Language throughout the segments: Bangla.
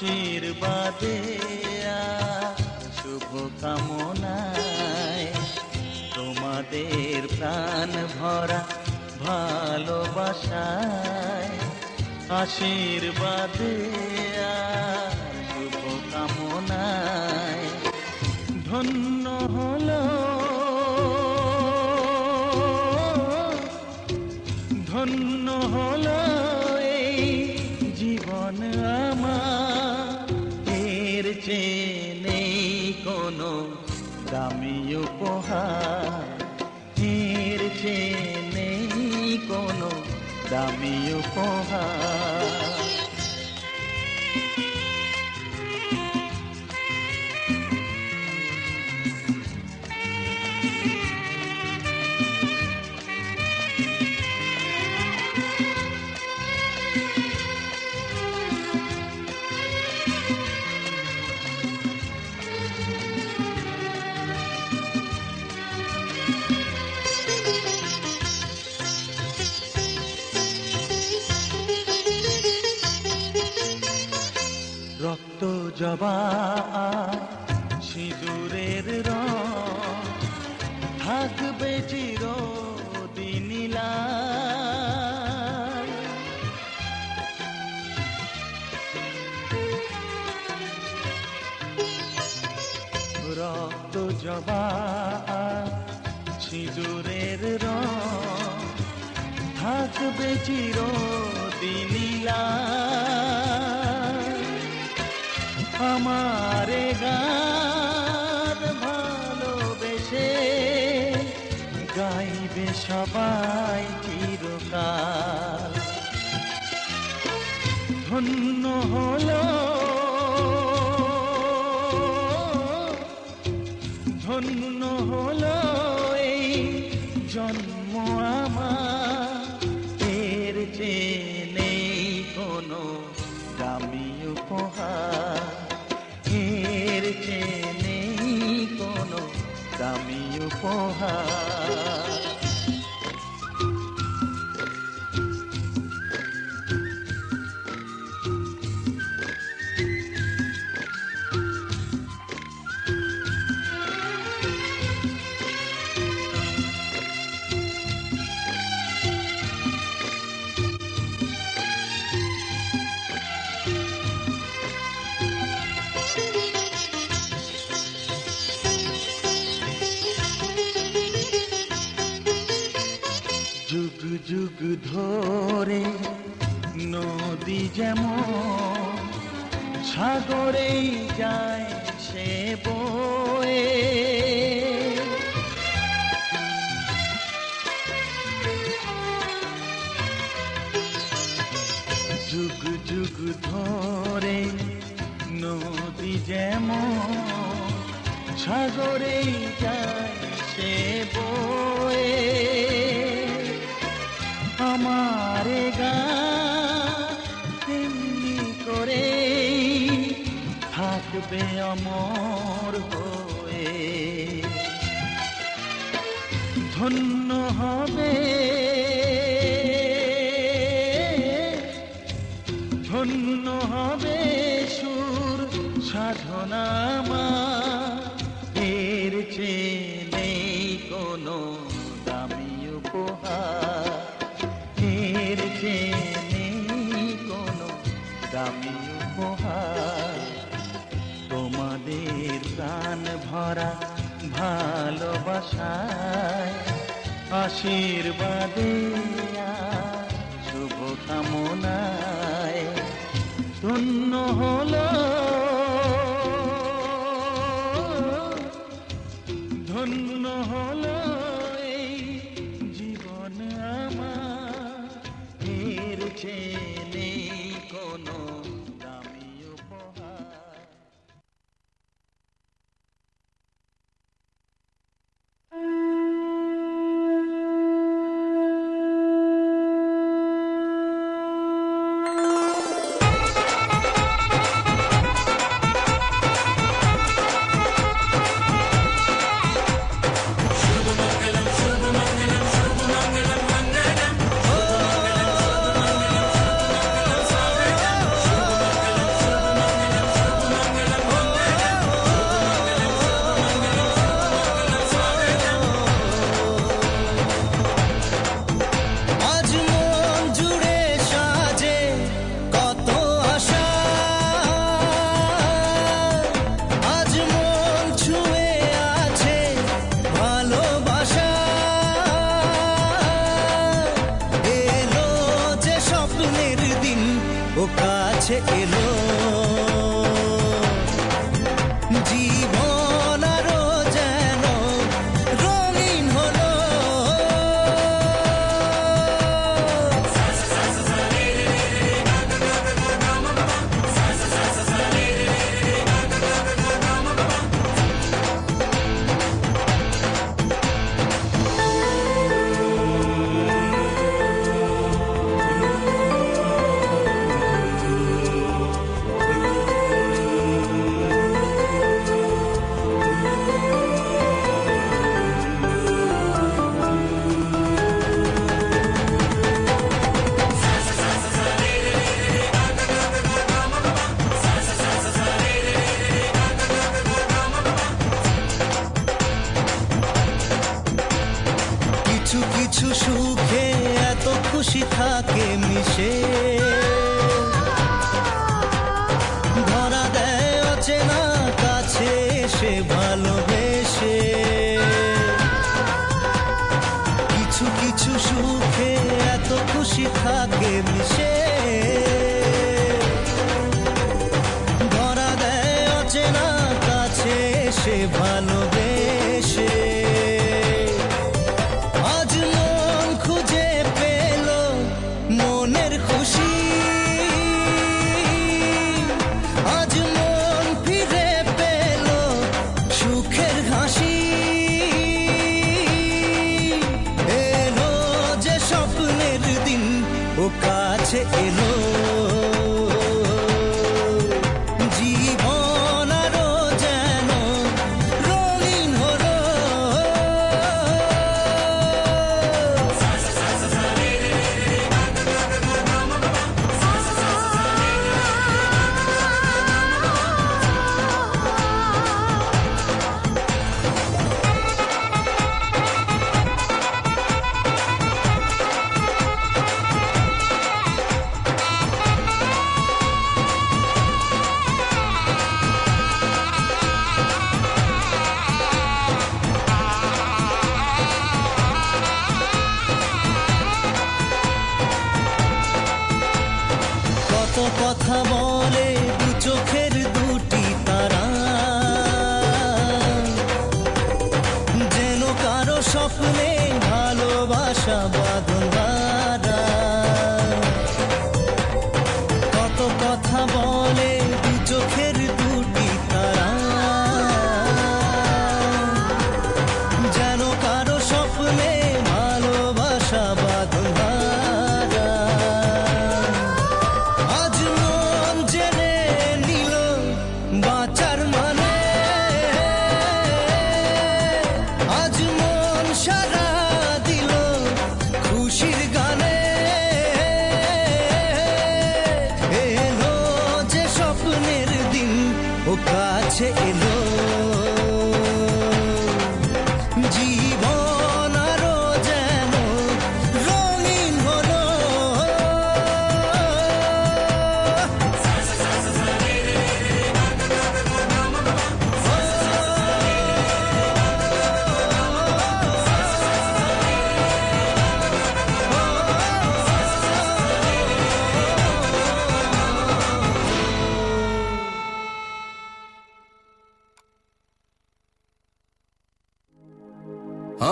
আশীর্বাদে শুভ কামনায় তোমাদের প্রাণ ভরা ভালোবাসায় আশীর্বাদে শুভ কামনায় ধন্য হলো ধন্য হলো এই জীবন আমার এর চেয়ে নেই কোনো দামি উপহার এর চেয়ে নেই কোনো দামি উপহার রক্ত জবা সিঁদুরের রং থাকবে চিরদিন লাল রক্ত জবা সিঁদুরের রং থাকবে চিরদিন লাল আমারে গান ভালোবেসে গাইবে সবাই চিরকাল ধন্য হলো ধন্য হলো এই জন্ম আমার এর চেয়ে নেই কোনো দামি উপহার এর চেয়ে নেই কোনো দামি উপহার যুগ যুগ ধরে নদী যেমন সাগরেই যায় সে বয়ে যুগ যুগ ধরে নদী যেমন সাগরেই যায় সে বয়ে আমারে গান তেমনি করে থাকবে অমর হয়ে ধন্য হবে ধন্য হবে সুর সাধনা এর চেয়ে নেই কোনো দামি উপহার এর চেয়ে নেই কোনো দামি উপহার তোমাদের প্রাণ ভরা ভালোবাসায় আশীর্বাদে শুভ কামনায় ধন্য হলো ধন্য হলো এই জীবন আমার এর চেয়ে নেই কোনো দামি উপহার খুশি থাকে মিশে, ধরা দেয় অচেনা কাছে এসে ভালোবেসে। কিছু কিছু সুখে এত খুশি থাকে মিশে, ধরা দেয় অচেনা কাছে এসে ভালোবেসে। আজ মন খুঁজে পেল মনের খুশি, আজ মন ফিরে পেল সুখের হাসি। এলো যে স্বপ্নের দিন ও কাছে এলো, জীবন আরো যেন রঙিন হলো। কত কথা বলে দু চোখের দুটি তারা, যেন কারো স্বপ্নে ভালোবাসা বাঁধন বাঁধা। কত কথা বলে দু চোখের দুটি তারা, যেন কারো স্বপ্নে ভালোবাসা বাঁধন বাঁধা। আজ মন জেনে নিল বাঁচার মানে, আজ মন সারা দিল খুশির গানে। এলো যে স্বপ্নের দিন ও কাছে এলো, জীবন আরো যেন রঙিন হলো।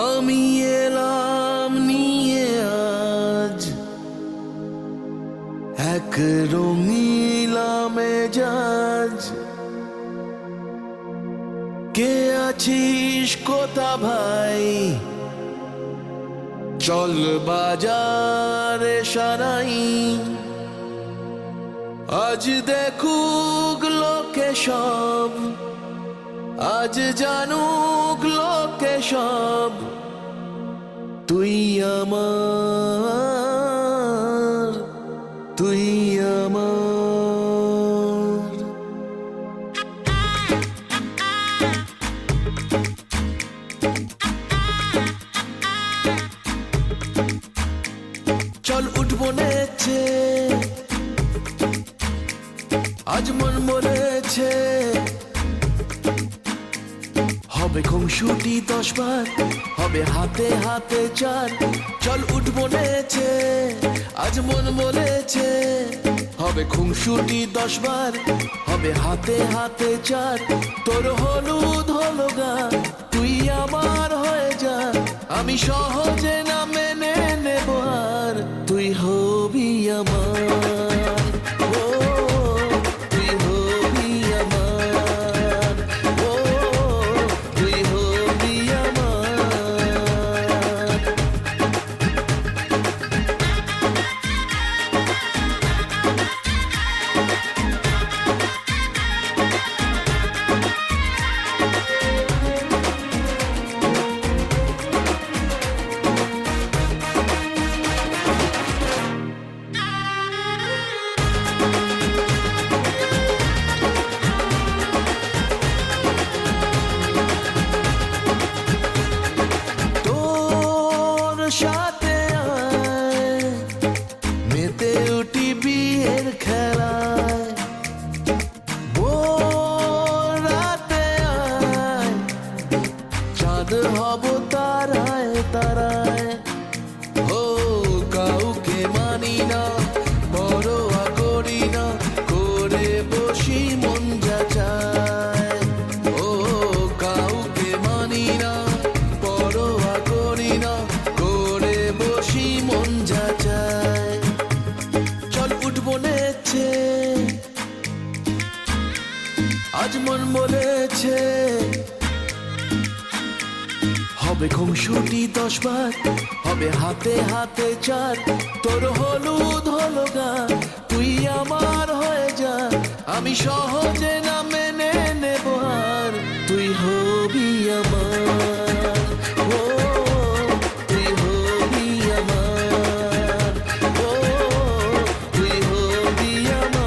আমি এলাম নিয়ে আজ এক রঙিলা মেজাজ, কে আছিস কোথা ভাই, চল বাজারে সারাই। আজ দেখুক লোকে সব, আজ জানুক লোকে সব, তুই আমার, তুই আমার। চল উঠবো নেচে, আজ মন বলেছে হবে খুনসুটি 10 বার, হবে হাতে হাতে চার। চল উঠবো নেচে, আজ মন বলেছে হবে খুনসুটি 10 বার, হবে হাতে হাতে চার। তোর হলুদ হলো গা, তুই আমার হয়ে যা, আমি সহজে না মেনে নেব আর, তুই হবি আমার। ও তুই হবি আমার, ও তুই হবি আমার। আজ মন বলেছে হবে খুনসুটি 10 বার, হবে হাতে হাতে চার, তোর হলুদ হলো গা, তুই আমার হয়ে যা, আমি সহজে না মেনে নেব আর, তুই হবি আমার, ও তুই হবি আমার, ও তুই হবি আমার।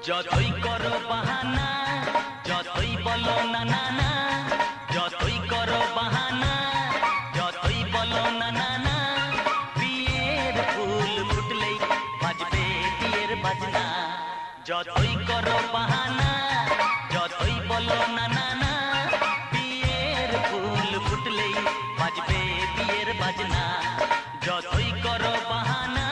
যতই করো বাহানা, যতই বলো না না না, যতই করো বাহানা, যতই বলো না না না, বিয়ের ফুল ফুটলেই বাজবে বিয়ের বাজনা। যতই করো বাহানা, যতই বলো না না না, বিয়ের ফুল ফুটলেই বাজবে বিয়ের বাজনা। যতই করো বাহানা।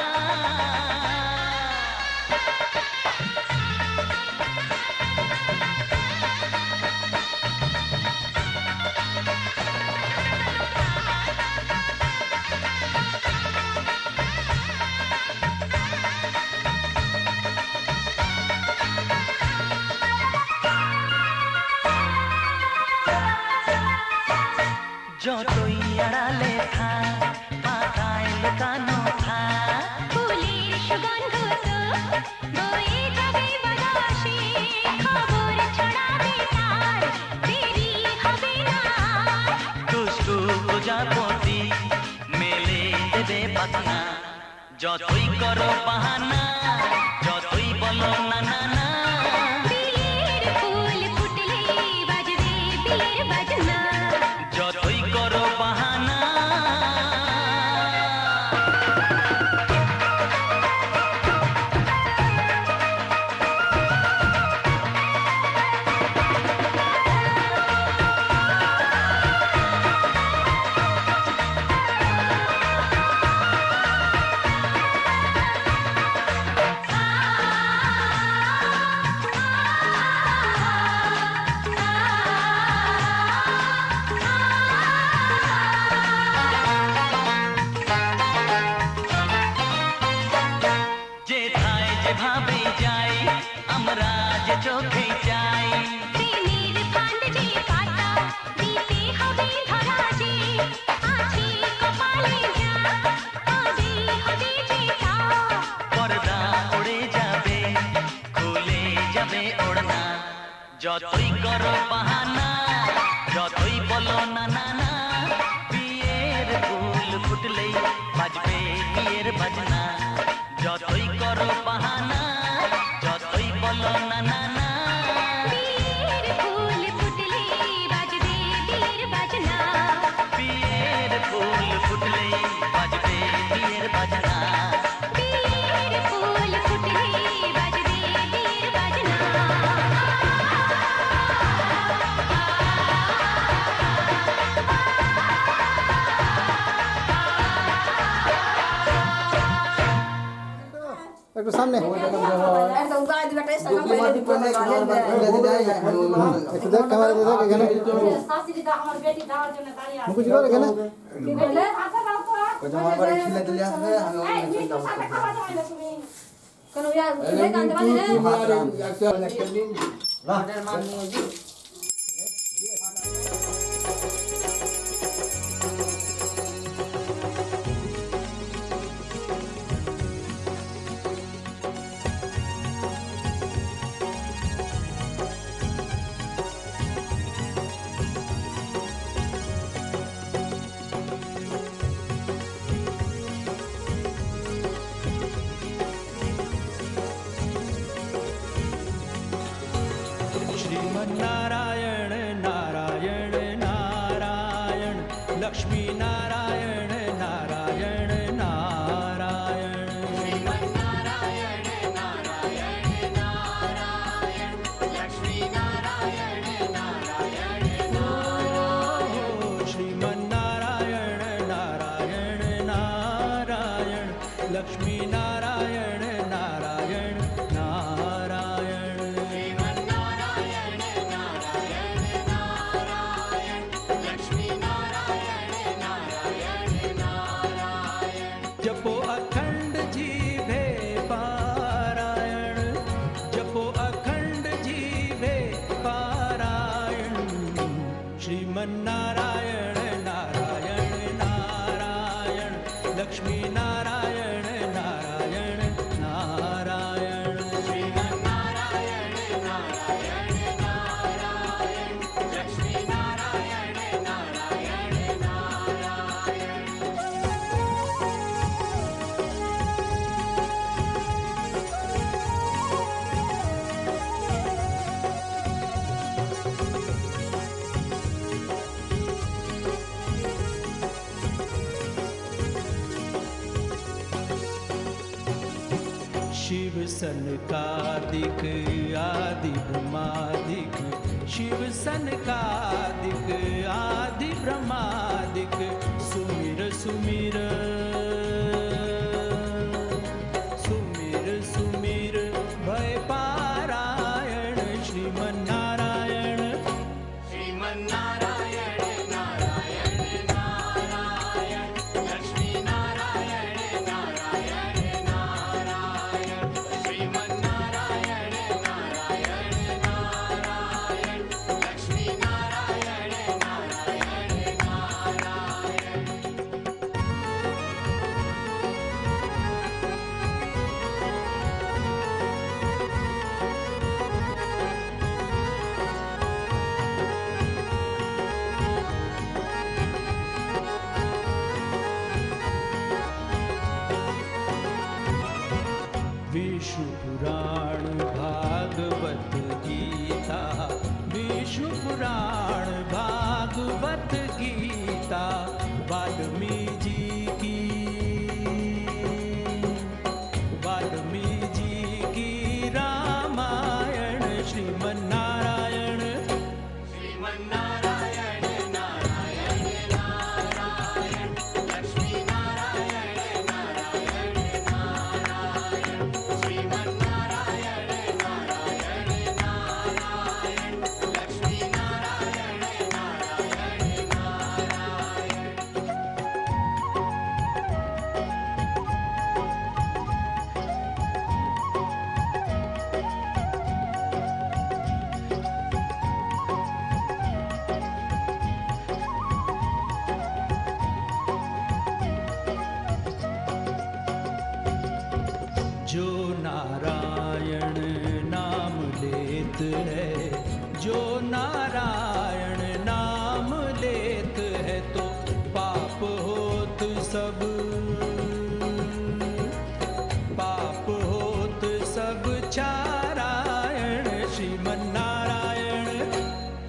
যতই আড়ালে থাক, পাতায় লুকানো থাক, ফুলের সুগন্ধ তো বয়ে যাবে বাতাসে, খবর ছড়াবে তার, দেরি হবে না। দুষ্টু প্রজাপতি মেলে দেবে পাখনা। যতই করো বাহানা, যতই বলো না না না, বিয়ের ফুল ফুটলেই বাজবে বিয়ের বাজনা। যতই করো বাহানা। যেথায় যেভাবে যাই, আমরা যে চোখে যাই, প্রেমের ফান্ড যে পাতা দিতে হবে ধরা যে, আছে কপালে যা তবে হবে যেটা। পর্দা উড়ে যাবে, খুলে যাবে ওড়না। যতই করো বাহানা, যতই বলো না না না, বিয়ের ফুল ফুটলেই বাজবে বিয়ের বাজনা। যতই করো বাহানা, যতই বলো না না না, বিয়ের ফুল ফুটলেই বাজবে বিয়ের বাজনা। বিয়ের ফুল ফুটলেই বাজবে বিয়ের বাজনা। বিয়ের ফুল ফুটলেই বাজবে বিয়ের বাজনা। একটু সামনে একটু দেখ ক্যামেরা দিয়ে দেখ এখানে মুখুজি কর এখানে श्रीमन्नारायण लक्ष्मी नारायण नारायण नारायण श्रीमन्नारायण नारायण नारायण लक्ष्मी नारायण नारायण नारायण जपो अखंड जीवे पारायण जपो अखंड जीवे पारायण श्रीमन्नारायण नारायण नारायण लक्ष्मी नारायण नारायण नारायण श्रीमन्नारायण नारायण नारायण लक्ष्मी नारायण नारायण नारायण शिव सनकादिक आदि ब्रह्मादिक शिव सनकादिक आदि ब्रह्मादिक सुमिर सुमिर सुमिर सुमिर भय पारायण श्रीमन्नारायण श्रीमन्नारायण नारायण नारायण लक्ष्मी नारायण नारायण नारायण श्रीमन्नारायण नारायण नारायण लक्ष्मी नारायण नारायण नारायण विष्णु पुराण भागवत गीता विष्णु पुराण भागवत गीता वाल्मीकि की रामायण श्रीमन्नारायण श्रीमन्नारायण नारायण नारायण लक्ष्मी नारायण नारायण नारायण श्रीमन्नारायण नारायण नारायण लक्ष्मी नारायण नारायण नारायण जो नारायण नाम लेत है जो नारायण नाम लेत है तो पाप होत सब पाप होत सब चारायण श्रीमन्नारायण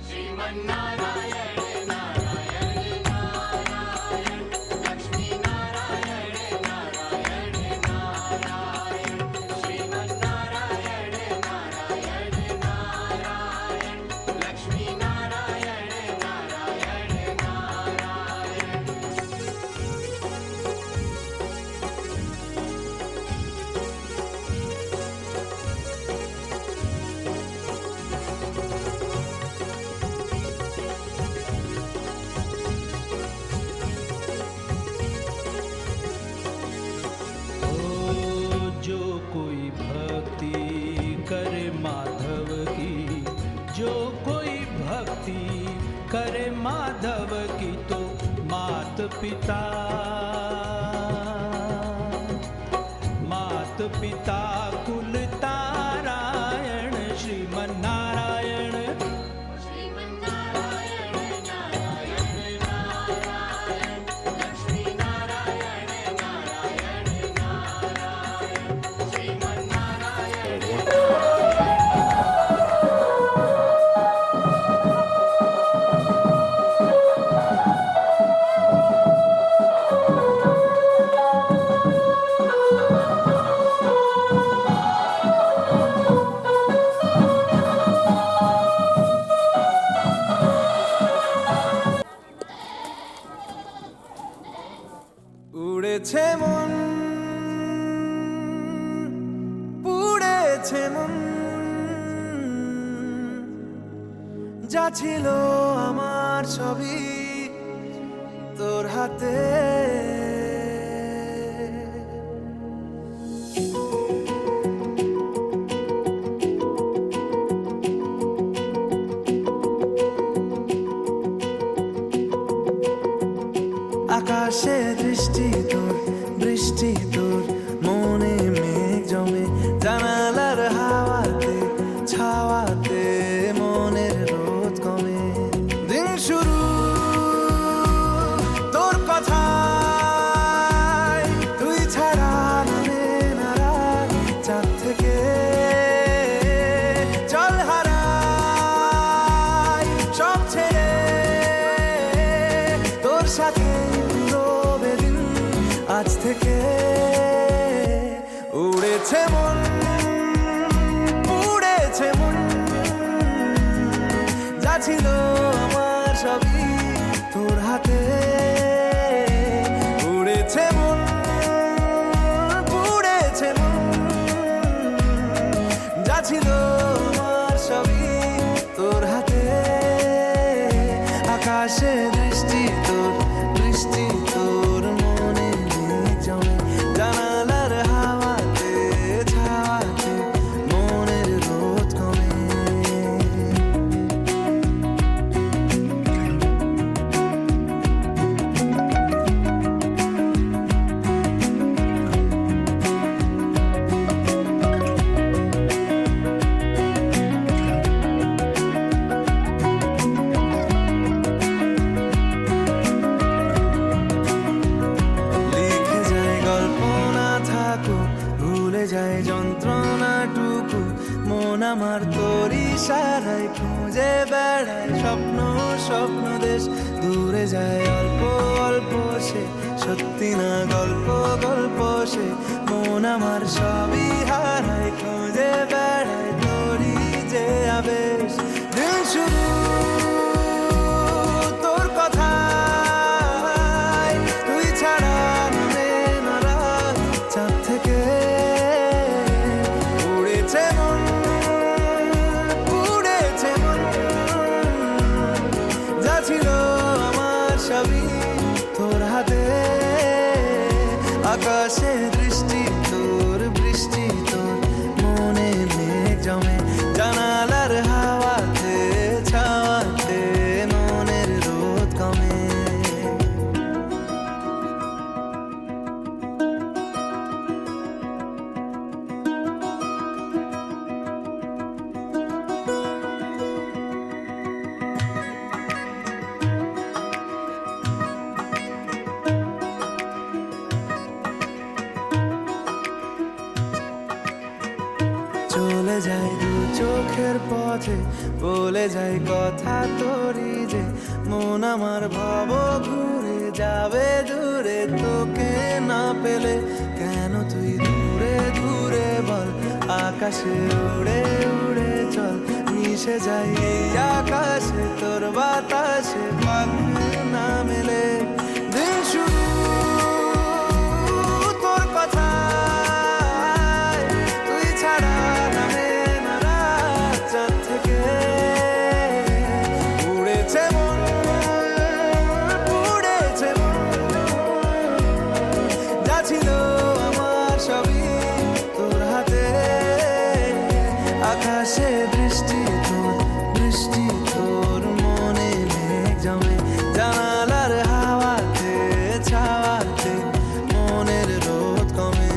श्रीमन्नारायण नारायण नारायण लक्ष्मी नारायण नारायण नारायण श्रीमन्नारायण नारायण नारायण लक्ष्मी नारायण नारायण नारायण जो कोई भक्ति करे माधव की जो कोई भक्ति करे माधव की तो मात पिता कुल तारायण श्रीमन्नारायण श्रीमन्नारायण नारायण नारायण लक्ष्मी नारायण नारायण नारायण श्रीमन्नारायण উড়েছে মন, পুড়েছে মন, যা ছিল আমার সবই তোর হাতে। আকাশে দৃষ্টি তোর, বৃষ্টি তোর, মনে মেঘ জমে, জানালার হাওয়াতে ছাওয়াতে মনের রোদ কমে। দিন শুরু তোর কথায়, তুই ছাড়া নামে না রাত, চাঁদ থেকে জল হারাই সব ছেড়ে তোর সাথে রবে দিন। আজ থেকে উড়েছে মন, পুড়েছে মন, যা ছিল আমার সবই তোর হাতে। উড়েছে মন, পুড়েছে মন, যা ছিল আমার সবই তোর হাতে। আকাশে দৃষ্টি তোর, বৃষ্টি তোর, মনে মেঘ জমে, জানালার হাওয়াতে ছাওয়াতে মনের রোদ কমে। লিখে যায় গল্প না থাকুক, ভুলে যায় যন্ত্রণাটুকু, মন আমার তোর ইশারায় খুঁজে বেড়ায় স্বপ্ন স্বপ্ন দেশ। দূরে যায় অল্প অল্প সে, সত্যি না গল্প গল্প সে, মন আমার সবই হারায় খুঁজে বেড়ায় তোরই যে আবেশ। দিন শুরু তোর কথায়, তুই ছাড়া নামে না রাত, চাঁদ থেকে উড়েছে মন, পুড়েছে মন, যা ছিল আমার সবই তোর হাতে। আকাশে দৃষ্টি তোর, বৃষ্টি তোর, মনে মেঘ জমে, জানালার হাওয়াতে ছাওয়াতে মনের রোদ কমে। চলে যায় দু চোখের পথে, বলে যায় কথা তোরই যে, মন আমার ভাব ঘুরে যাবে দূরে তোকে না পেলে। কেন তুই দূরে দূরে বল, আকাশে উড়ে উড়ে চল, মিশে যাই এই আকাশে তোর বাতাসে, পাখ না মেলে। দিন শুরু তোর কথায়, তুই ছাড়া নামে না রাত, চাঁদ থেকে উড়েছে মন, পুড়েছে মন, যা ছিল আমার সবই তোর হাতে। আকাশে দৃষ্টি তোর, বৃষ্টি তোর, মনে মেঘ জমে, জানালার হাওয়াতে ছাওয়াতে মনের রোদ কমে।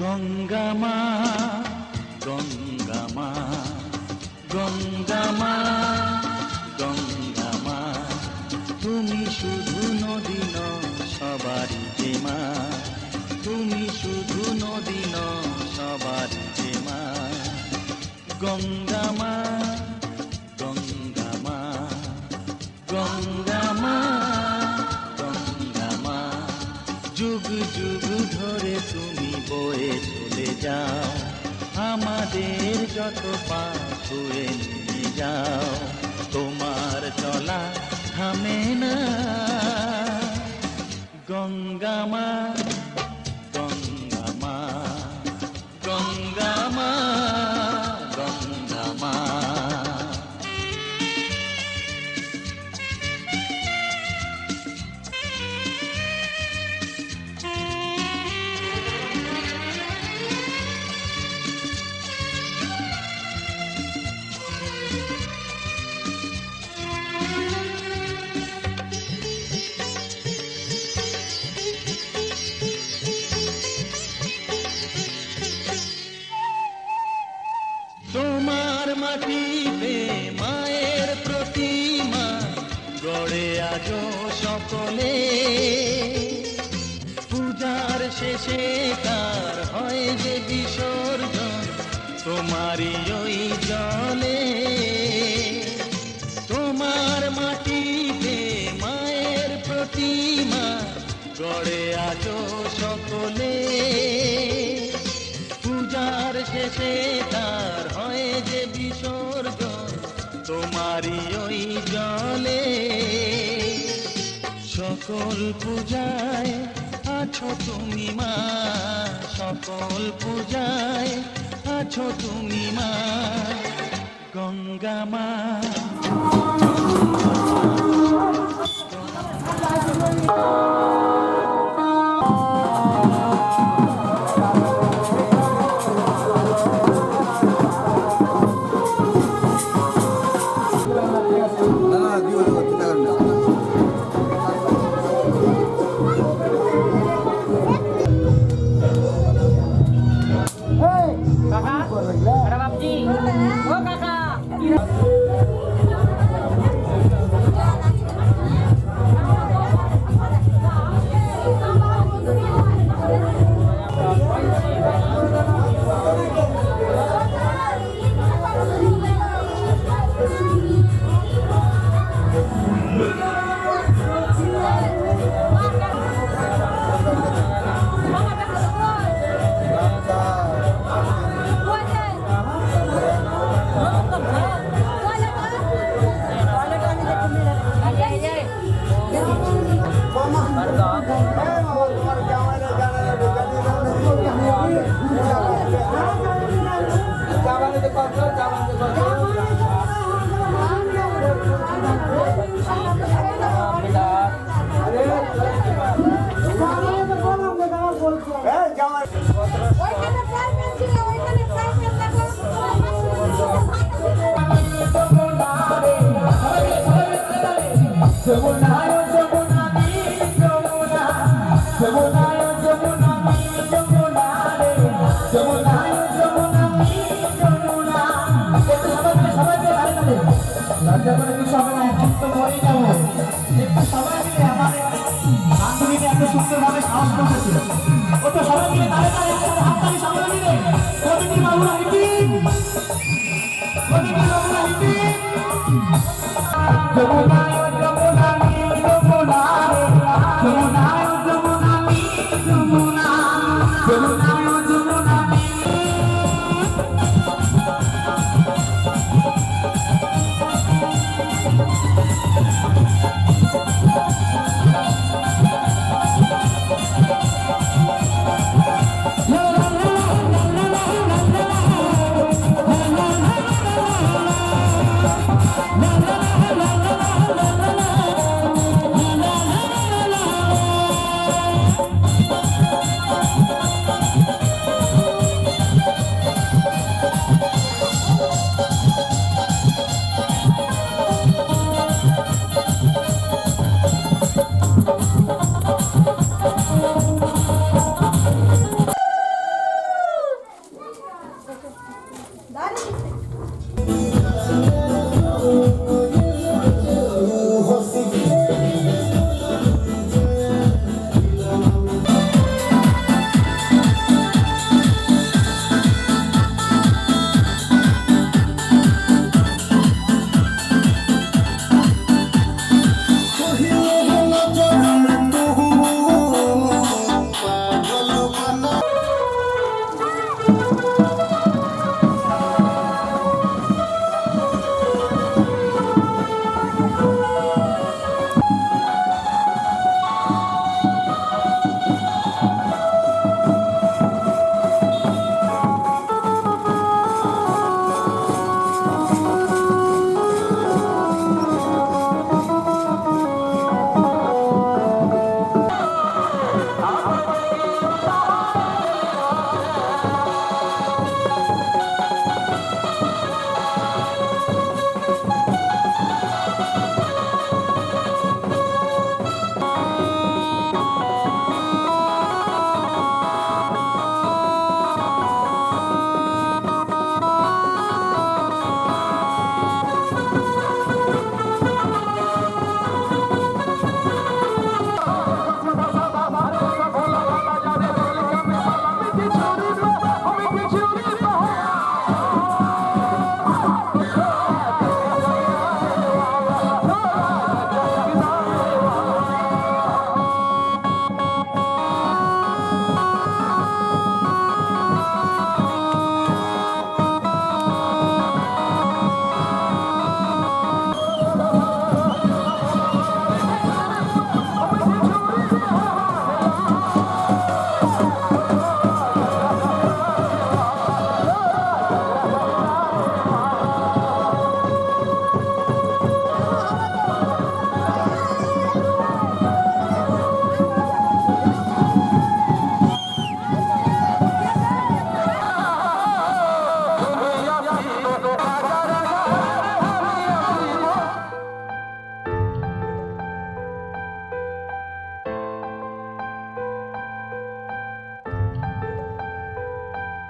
গঙ্গা মা গঙ্গা মা গঙ্গা মা গঙ্গা মা তুমি শুধু নদী নও সবারই যে মা, তুমি শুধু নদী নও সবারই যে মা। গঙ্গা মা গঙ্গা মা গঙ্গা মা গঙ্গা মা যুগ যুগ ধরে তুমি বয়ে চলে যাও, আমাদের যত পাপ ধুয়ে নিয়ে যাও। তোমার চলা থামে না গঙ্গা মা গঙ্গা মা গঙ্গা মা গঙ্গা মা। তোমার মাটিতে মায়ের প্রতিমা গড়ে আজো সকলে, পূজার শেষে তার হয় যে বিসর্জন তোমারই ওই জলে। তোমার মাটিতে মায়ের প্রতিমা গড়ে আজো সকলে, পূজার শেষে তার হয় যে বিসর্জন তোমারই ওই জলে। সকল পূজায় আছো তুমি মা, সকল পূজায় আছো তুমি মা গঙ্গা মা। La la la la la la la la la.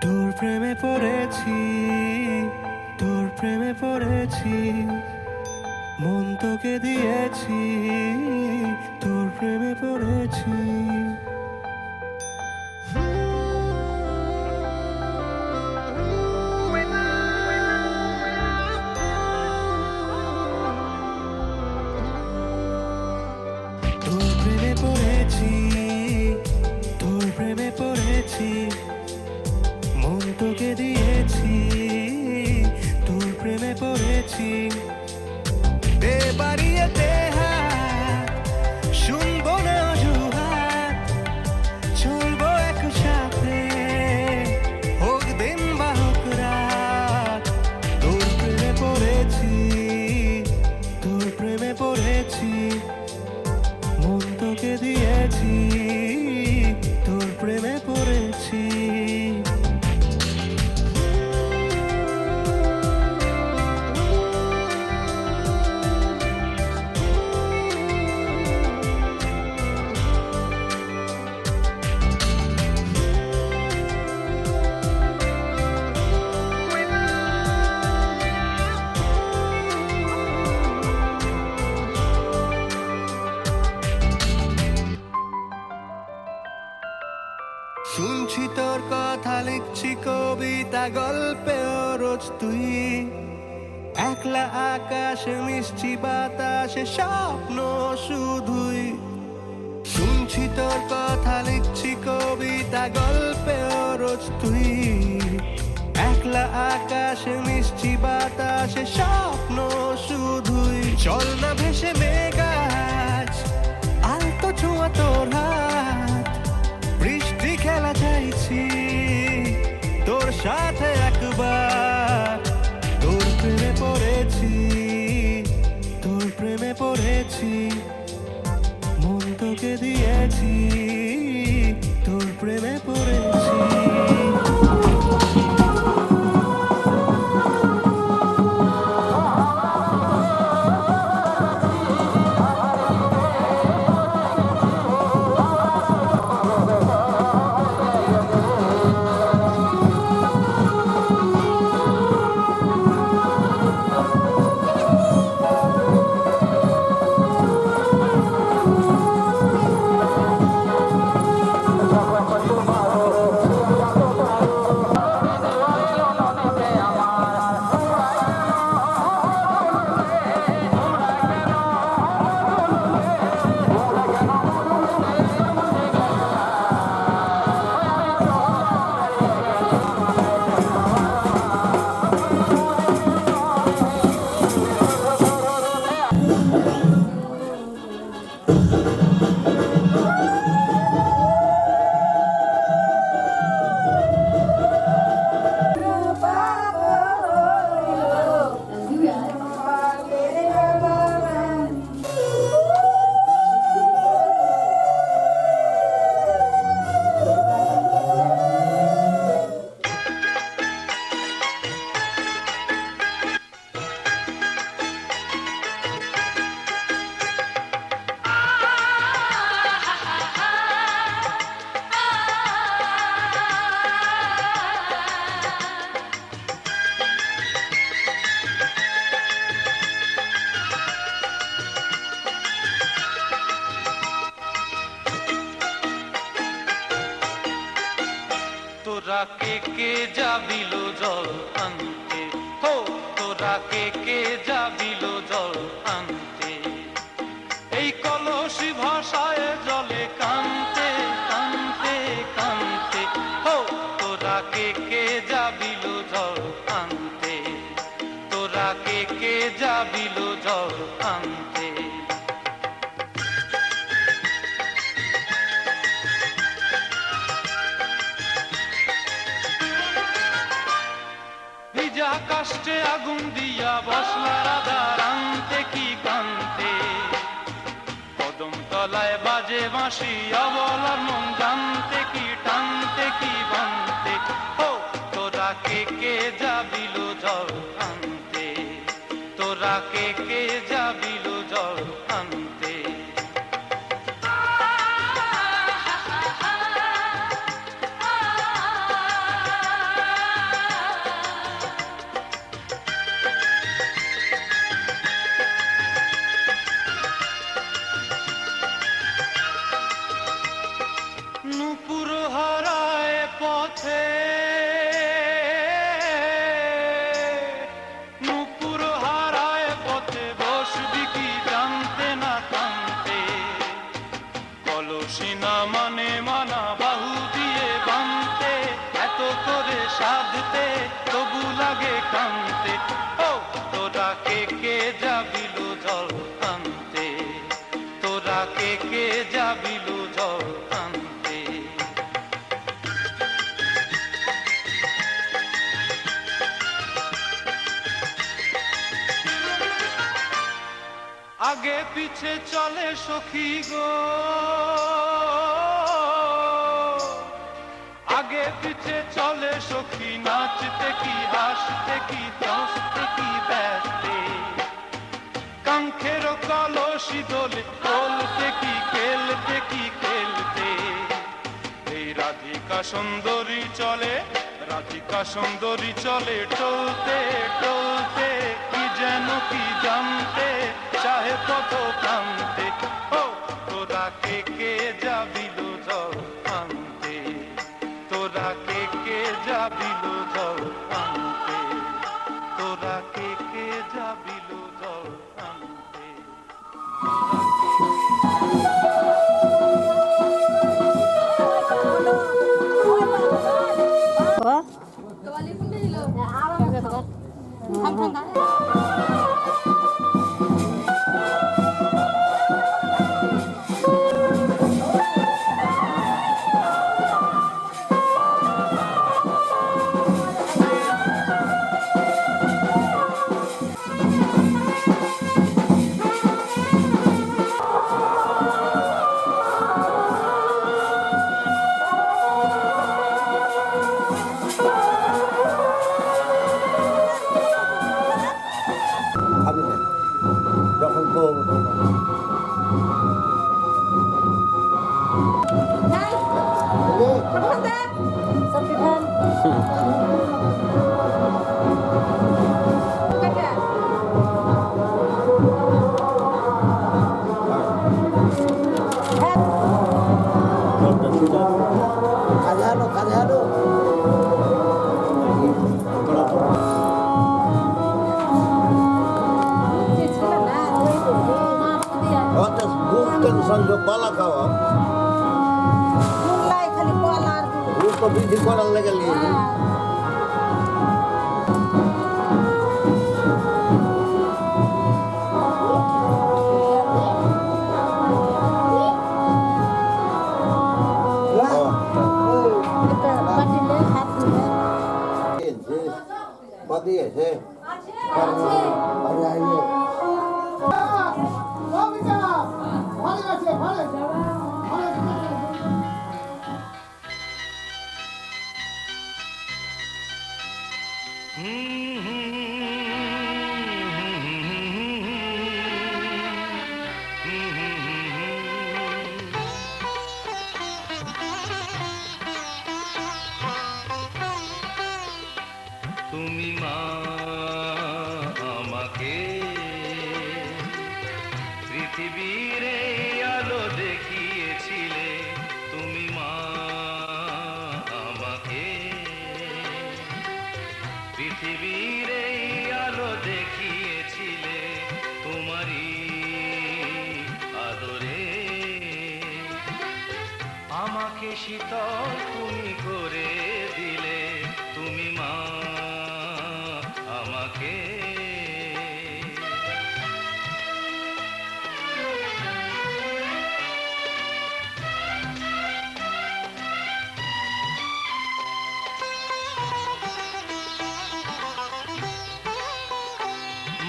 তোর প্রেমে পড়েছি, তোর প্রেমে পড়েছি, মন তোকে দিয়েছি, তোর প্রেমে পড়েছি। তোর প্রেমে পড়েছি, তোর প্রেমে পড়েছি, মন তোকে দিয়েছি, তোর প্রেমে পড়েছি। দে বাড়িয়ে দে হাত, শুনবো না অজুহাত, চলবো একসাথে, হোক দিন বা হোক রাত। তোর প্রেমে পড়েছি, তোর প্রেমে পড়েছি, মন তোকে দিয়েছি, তোর প্রেমে পড়েছি। শুনছি তোর কথা, লিখছি কবিতা, গল্পে রোজ তুই, একলা আকাশে মিষ্টি বাতাসে স্বপ্ন শুধুই। শুনছি তোর কথা, লিখছি কবিতা, গল্পে রোজ তুই, একলা আকাশে মিষ্টি বাতাসে স্বপ্ন শুধুই। চল না ভেসে মেঘাজ, আলতো ছোঁয়া তোর হাত, বৃষ্টি খেলা চাইছি তোর সাথে একবার। তোর প্রেমে পড়েছি, তোর প্রেমে পড়েছি, মন তোকে দিয়েছি, তোর প্রেমে পড়েছি। তোরা কে যাবিল জল আনতে, এই কলসি ভাষায় জলে কানতে কানতে কানতে। হো তোরা কে যাবিল জল আনতে, তোরা কে যাবিল জল আনতে। ভিজা কাষ্টে আগুন দিয়া বসলা রাধা রানতে কি কানতে, কদম তলায় বাজে বাঁশি অবলার মন জানতে কি টানতে কি বানতে। ও তোরা কে যাবিল জল আনতে, তোরা কে যাবিল জল আনতে। নূপুর হারায় পথে, নূপুর হারায় পথে বসবি কি জানতে না কানতে, কলসি না মানে মানা বাহু দিয়ে বানতে, এত করে সাধতে তবু লাগে কানতে। ও তোরা কে যাবিল জল আনতে, তোরা কে যাবিল জল আনতে। আগে পিছে চলে সখী গো, আগে পিছে চলে সখী, নাচতে কি হাসতে কি দোস্তে কি ব্যস্তে, কাঙ্ক্ষের কলসি দোলে বলতে কি খেলতে কি খেলতে। এই রাধিকা সুন্দরী চলে, রাধিকা সুন্দরী চলে টলতে টলতে, কি যেন কি জানতে চাহে কত প্রান্তে। ও তোরা কে যাবিল জল আনতে, তোরা কে যাবিল জল আনতে, তোরা কে যাবিল জল আনতে। যখন কাজে আলো সঙ্গে কলা খাওয়া তো বৃদ্ধি করার লেগে দিয়েছে তুমি মা আমাকে পৃথিবীর আলো দেখিয়েছিলে, তুমি মা আমাকে পৃথিবীর আলো দেখিয়েছিলে তোমারই আদরে, আমাকে শীতল তুমি করে দিলে, তুমি মা আমাকে।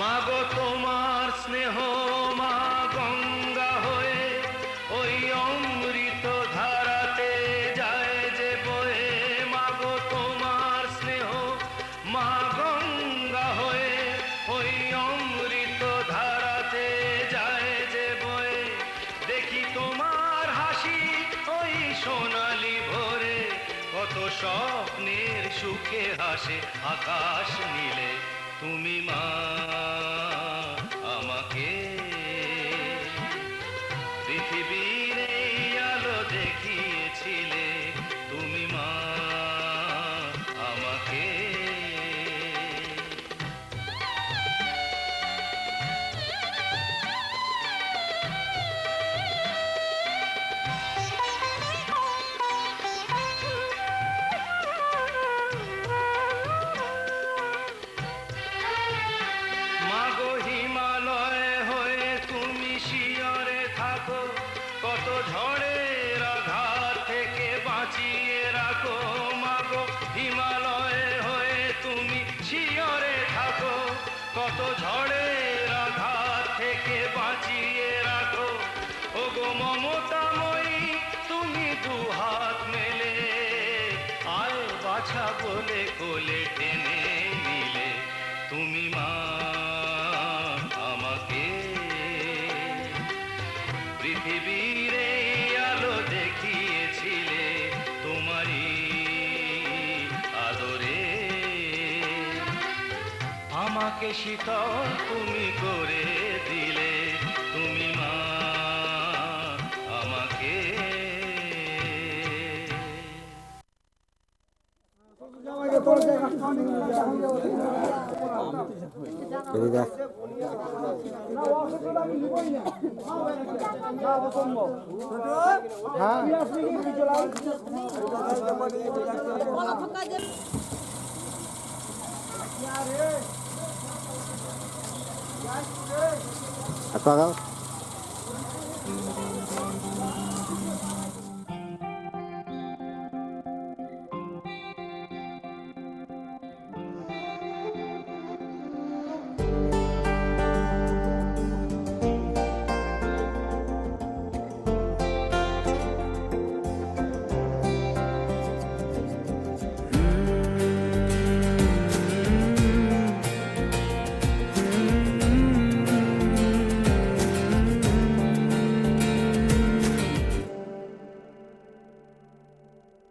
মাগো তোমার স্নেহ মা গঙ্গা হয়ে ওই অমৃত ধারাতে যায় যে বয়ে, মাগো তোমার স্নেহ মা গঙ্গা হয়ে ওই অমৃত ধারাতে যায় যে বয়ে, দেখি তোমার হাসি ওই সোনালি ভোরে, কত স্বপ্নের সুখে হাসে আকাশ নীলে, তুমি মা আমাকে। পৃথিবীর এই আলো দেখিয়েছিলে, তুমি মা আমাকে। মাগো হিমালয় হয়ে তুমি শিয়রে থাকো, কত ঝড়ের আঘাত থেকে বাঁচিয়ে রাখো, মাগো হিমালয় হয়ে তুমি শিয়রে থাকো, কত ঝড়ের আঘাত থেকে বাঁচিয়ে রাখো, ওগো মমতাময়ী তুমি দুহাত মেলে, আয় বাছা বলে কোলে টেনে নিলে, তুমি মা আমাকে। পৃথিবীর এই আলো দেখিয়েছিলে, তোমারই আদরে, আমাকে শীতল তুমি করে দিলে, তুমি মা আমাকে।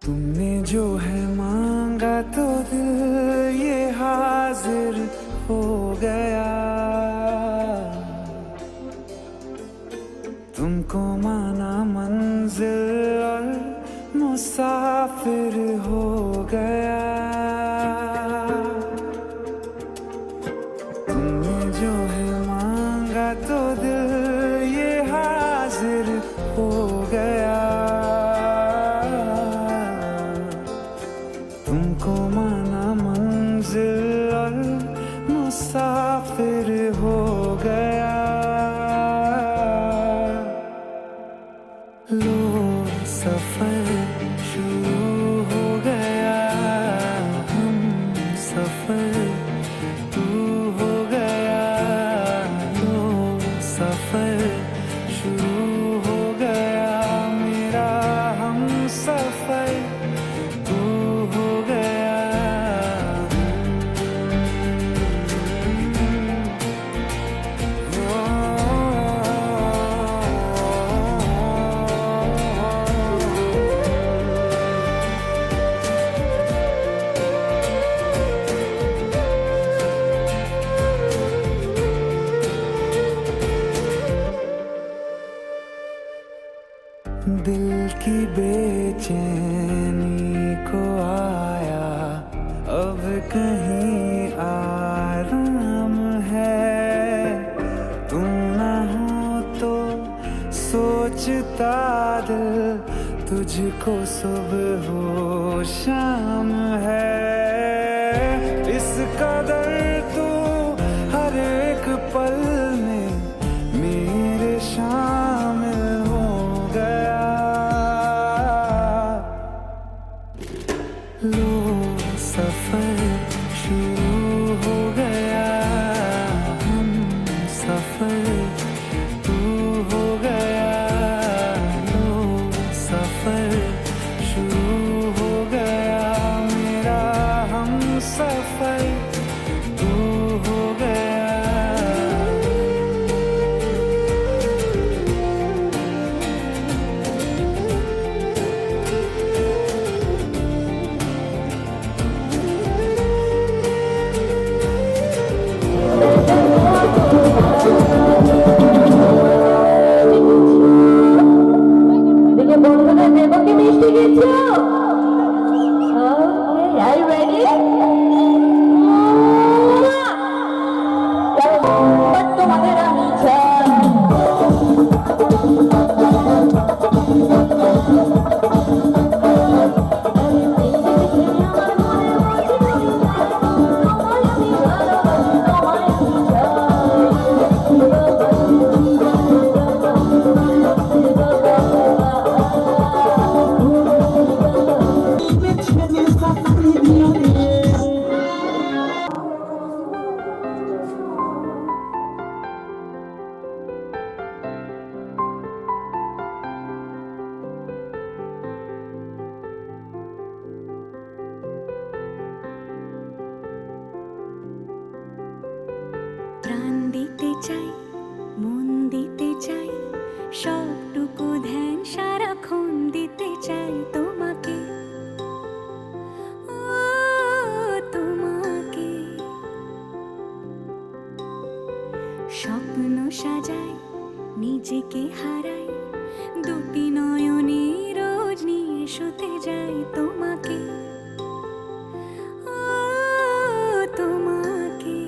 तुमने जो है मांगा तो दिल ये हाजिर हो गया, तुमको माना मंजिल और मुसाफिर हो गया, तुमने जो है मांगा तो दिल ये हाजिर हो गया, तुमको माना मंजिल और मुसाफिर हो गया, लो सफर शुरू हो गया, हम सफर तू हो गया, लो सफर शुरू हो गया, मेरा हम सफर तू हो गया। दिल की बेचैनी को आया अब कहीं आराम सोचता दिल तुझको सुबह हो शाम है, इस कदर तू हर एक पल में मेरे शामिल हो गया। लो सफर शुरू हो गया, हम सफर तू हो गया। लो सफर शुरू हो गया, मेरा हम सफर तू हो गया। দেখে বন্ধুদের দেবো কি মিষ্টি দিচ্ছ? Are you ready? তোমাদের আমি চাই। প্রাণ দিতে চাই, মন দিতে চাই, সবটুকু ধ্যান সারাক্ষণ দিতে চাই তোমাকে, ও তোমাকে। স্বপ্ন সাজাই, নিজেকে হারাই, দুটি নয়নে রোজ নিয়ে শুতে যাই তোমাকে, ও তোমাকে।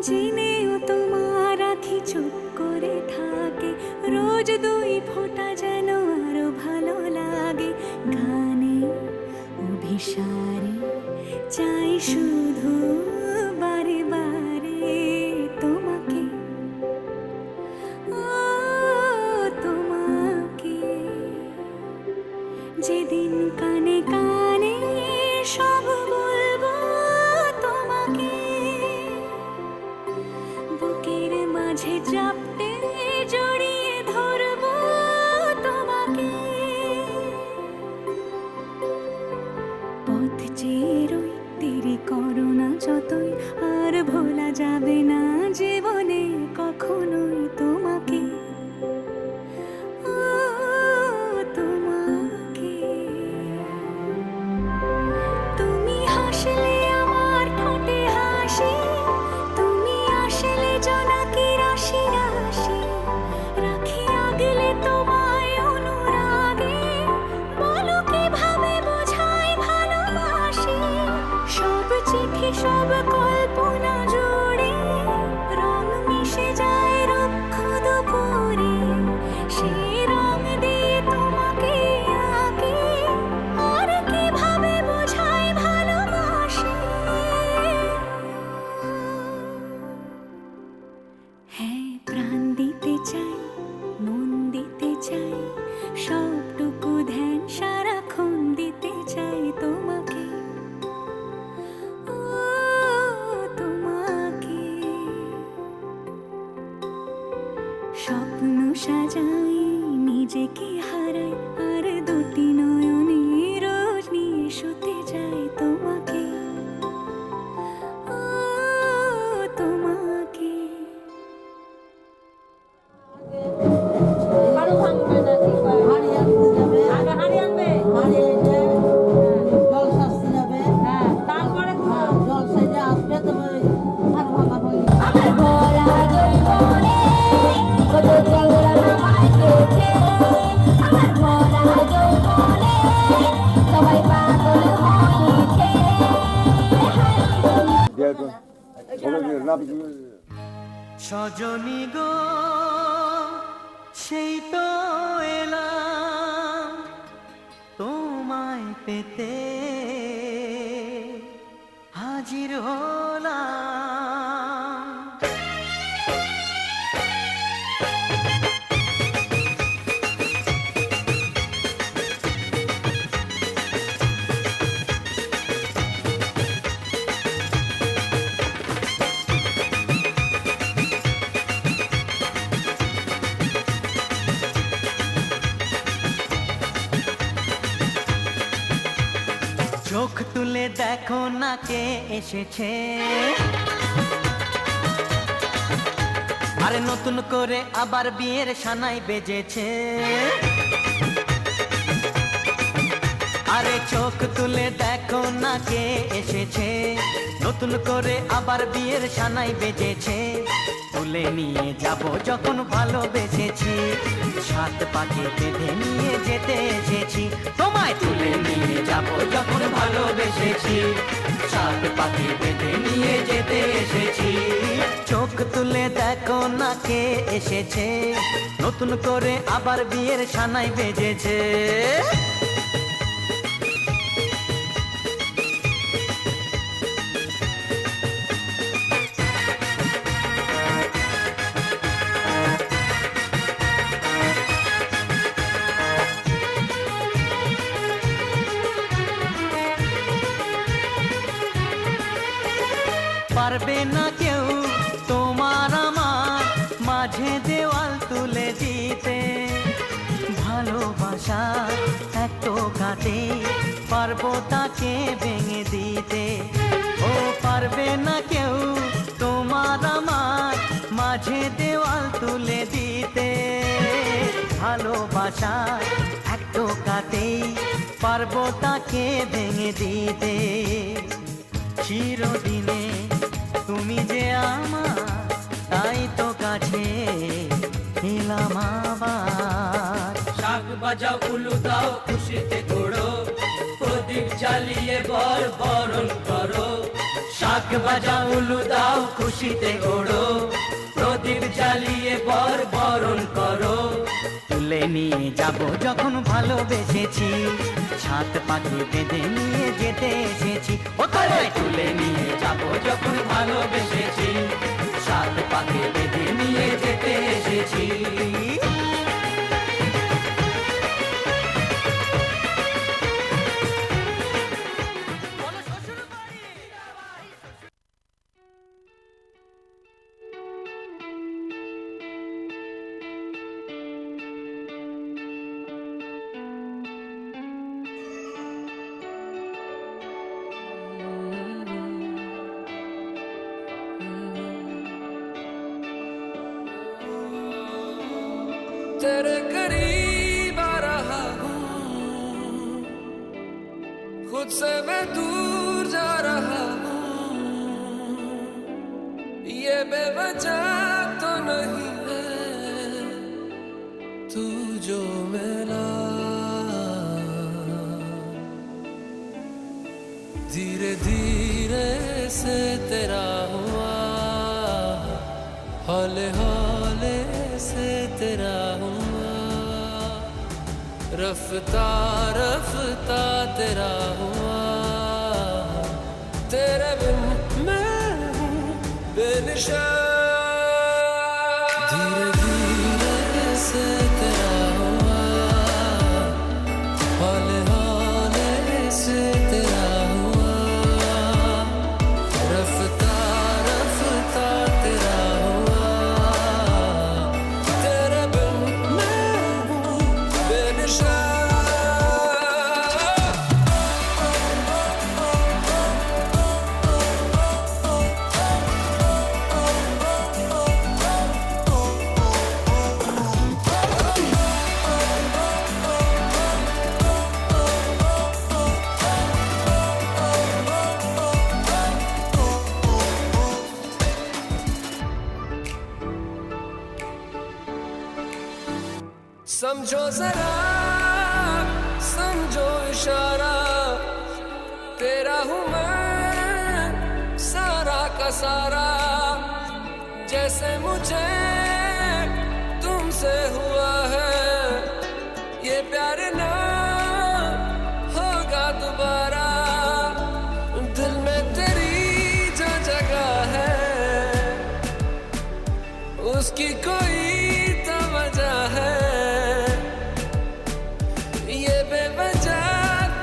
জেনেও তোমার আঁখি চুপ করে থাকে, রোজ দুই ফোঁটা যেন আরো ভালো লাগে। গানে অভিসারে চাই শুধু বারে বারে তোমাকে, ও তোমাকে। যেদিন কানে কানে সব বলবো তোমাকে, বুকের মাঝে চাপতে জড়িয়ে ধরবো তোমাকে। পথ চেয়ে রই, দেরি করো না যতই, আর ভোলা যাবে না জীবনে কখনোই তোমাকে, ও তোমাকে। তুমি হাসলে আমার ঠোঁটে হাসি, তুমি আসলে জোনাকি রাশি রাশি, রাখি আগলে তোমায় অনুরাগে, বলো কিভাবে বোঝাই ভালোবাসি। সব চিঠি সব কল্পনা জুড়ে রং মিশে যায় রুক্ষ দুপুরে, সেই রং দিয়ে তোমাকে আঁকি, আর কিভাবে বোঝাই ভালোবাসি। হ্যাঁ, প্রাণ দিতে চাই, মন দিতে চাই, সবটুকু ধ্যান সারাক্ষণ দিতে চাই তোমাকে, ও তোমাকে। স্বপ্ন সাজাই, নিজেকে হারাই, আর দুটি নয়নে রোজ নিয়ে শুতে যাই তোমাকে, ও তোমাকে। আরো ভাঙবে না, কি করে? হাড়ি আনতে যাবে। আগে হাড়ি আনবে। হাড়ি এনে জল সাজতে যাবে। হ্যাঁ, তারপরে জল সেজে আসবে, তবে ভাত ভাঙা হয়ে যাবে। আমার ভরা যৌবনে কত ঝগড়া নামায় গেছে, আমার ভরা যৌবনে সবাই পাগল হয়েছে। যেহেতু সজনী গো সেই তো এলাম তোমায় পেতে, হাজির হলাম। চোখ তুলে দেখো না কে এসেছে, আরে নতুন করে আবার বিয়ের সানাই বেজেছে। আরে চোখ তুলে দেখো না কে এসেছে, নতুন করে আবার বিয়ের সানাই বেজেছে। তুলে নিয়ে যাব যখন ভালোবেসেছি, সাত পাকে বেঁধে নিয়ে যেতে এসেছি। তোমায় তুলে নিয়ে যাব যখন ভালোবেসেছি, সাত পাকে বেঁধে নিয়ে যেতে এসেছি। চোখ তুলে দেখো না কে এসেছে, নতুন করে আবার বিয়ের সানাই বেজেছে। পারবে না কেউ তোমার আমার মাঝে দেওয়াল তুলে দিতে, ভালোবাসা এত কাটে পারবো তাকে ভেঙে দিতে। ও পারবে না কেউ তোমার আমার মাঝে দেওয়াল তুলে দিতে, ভালোবাসা এত কাটে পারবো তাকে ভেঙে দিতে। চিরদিনে তুমি যে আমার, তাই তো কাছে এলাম আবার। শাক বাজাও উলু দাও খুশিতে ঘোড়ো, প্রদীপ জ্বালিয়ে বর বরণ করো। শাক বাজাও উলু দাও খুশিতে ঘোড়ো, প্রদীপ জ্বালিয়ে বর বরণ করো। তুলে নিয়ে যাব যখন ভালোবেসেছি, সাত পাখি বেঁধে নিয়ে যেতে এসেছি। ও তোমায় তুলে নিয়ে যাব যখন ভালোবেসেছি, সাত পাখি বেঁধে নিয়ে যেতে এসেছি। तेरे करीब आ रहा हूँ, खुद से मैं दूर जा रहा हूँ। ये बेवजह तो नहीं है तू जो मिला, धीरे धीरे से तेरा हुआ, हौले हौले से तेरा हुआ, रफ्ता रफ्ता तेरा हुआ। तेरे बिन मैं हूँ बेनिशान, धीरे धीरे से तेरा हुआ, हौले हौले से तेरा हुआ, रफ्ता रफ्ता तेरा हुआ। तेरे बिन मैं हूँ बेनिशान। समझो जरा समझो इशारा, तेरा हूँ मैं सारा का सारा। जैसे मुझे तुम तुमसे हुआ है ये प्यार ना होगा दोबारा दिल में तेरी जो जगह है उसकी कोई तो वजह है ये बेवजह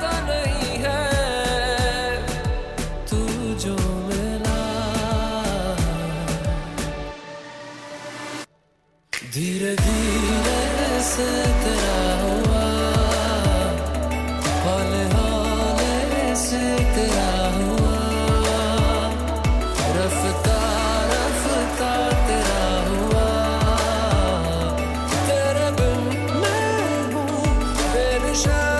तो नहीं है तू जो मिला धीरे धीरे से तेरा हुआ हौले हौले से तेरा हुआ रफ्ता रफ्ता तेरा हुआ तेरे बिन मैं हूँ बेनिशान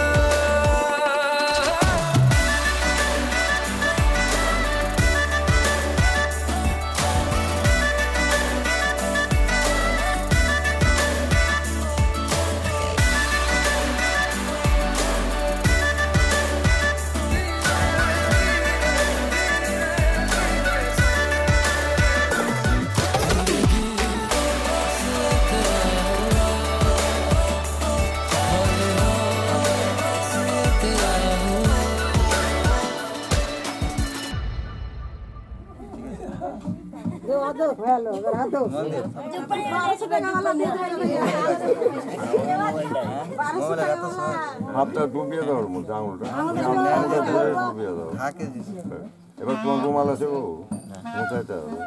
হাতটা ডুবিয়ে দাও ওর মধ্যে আঙুলটা আঙুলটা ধরে ডুবিয়ে দাও এবার তোমার রুমাল আছে ও মোছাইতে হবে